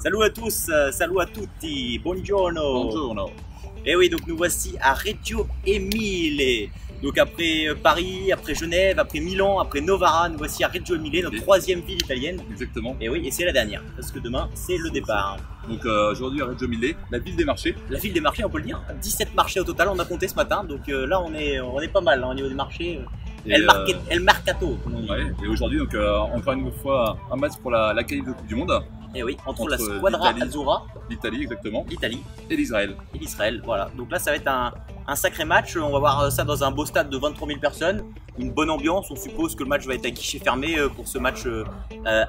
Salut à tous, salut à tutti, buongiorno. Buongiorno. Et oui, donc nous voici à Reggio Emilia. Donc après Paris, après Genève, après Milan, après Novara, nous voici à Reggio Emilia, notre troisième ville italienne. Exactement. Et oui, et c'est la dernière, parce que demain c'est le départ. Donc aujourd'hui à Reggio Emilia, la ville des marchés. La ville des marchés, on peut le dire. 17 marchés au total, on a compté ce matin. Donc là on est pas mal hein, au niveau des marchés. El Mercato, comme on dit. Ouais, et aujourd'hui, donc encore une fois, un match pour la qualif de Coupe du Monde. Et oui, entre la Squadra Azzurra, l'Italie exactement, l'Italie et l'Israël. Et l'Israël, voilà. Donc là, ça va être un sacré match. On va voir ça dans un beau stade de 23 000 personnes. Une bonne ambiance. On suppose que le match va être à guichet fermé pour ce match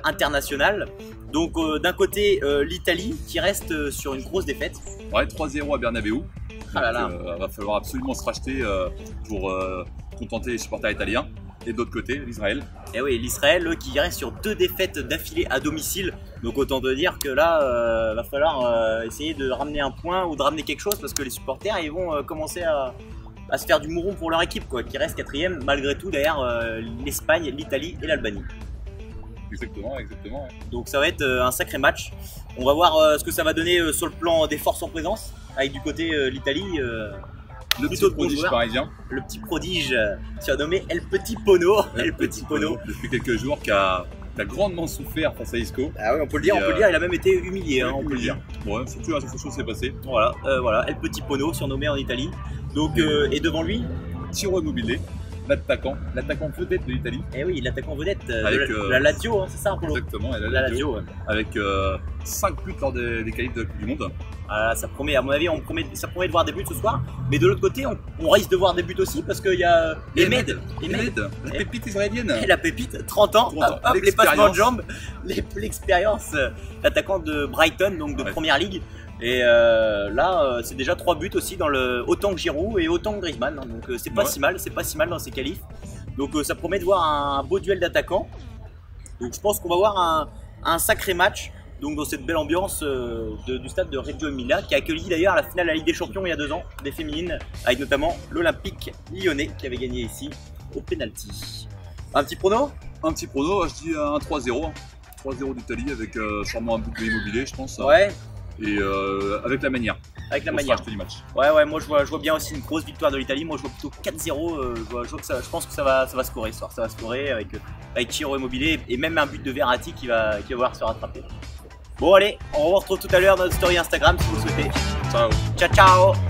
international. Donc d'un côté, l'Italie qui reste sur une grosse défaite. Ouais, 3-0 à Bernabeu. Donc, ah là là. va falloir absolument se racheter pour contenter les supporters italiens. Et de l'autre côté, l'Israël. Et oui, l'Israël qui reste sur 2 défaites d'affilée à domicile. Donc autant te dire que là, va falloir essayer de ramener un point ou de ramener quelque chose parce que les supporters ils vont commencer à se faire du mouron pour leur équipe quoi, qui reste 4ème malgré tout derrière l'Espagne, l'Italie et l'Albanie. Exactement, exactement. Ouais. Donc ça va être un sacré match. On va voir ce que ça va donner sur le plan des forces en présence avec du côté l'Italie. Le petit prodige parisien. Le petit prodige surnommé El Petit Pono. El Petit Pono. Depuis quelques jours qui a grandement souffert face à Isco. Ah oui, on peut le dire, il a même été humilié, hein, on peut le dire. Ouais, surtout la chose s'est passée. Voilà, voilà, El Petit Pono, surnommé en Italie. Donc, et devant lui, Ciro Immobile, l'attaquant vedette de l'Italie. Eh oui, l'attaquant vedette avec la Lazio, hein, c'est ça, Polo. Exactement, la Lazio, ouais. Avec 5 buts lors des qualifs de la Coupe du Monde. Ah, ça promet, à mon avis, ça promet de voir des buts ce soir. Mais de l'autre côté, on risque de voir des buts aussi parce qu'il y a Emed, la pépite israélienne. Et la pépite, 30 ans, hop, les passements de jambes, l'expérience, l'attaquant de Brighton, donc de Première Ligue. Et là, c'est déjà 3 buts aussi dans autant que Giroud et autant que Griezmann. Hein, donc c'est pas si mal dans ces qualifs. Donc ça promet de voir un beau duel d'attaquants. Donc je pense qu'on va voir un sacré match. Donc dans cette belle ambiance du stade de Reggio Emilia qui a accueilli d'ailleurs la finale de la Ligue des Champions il y a 2 ans des féminines avec notamment l'Olympique lyonnais qui avait gagné ici au penalty. Un petit prono? Un petit prono, je dis un 3-0. 3-0 d'Italie avec sûrement un but de Immobile je pense. Ouais. Et avec la manière. Avec la manière. Du match. Ouais, moi je vois bien aussi une grosse victoire de l'Italie. Moi je vois plutôt 4-0. Je pense que ça va scorer ce soir. Ça va scorer avec Ciro Immobile et même un but de Verratti qui va pouvoir se rattraper. Bon allez, on vous retrouve tout à l'heure dans notre story Instagram si vous le souhaitez. Ciao. Ciao ciao.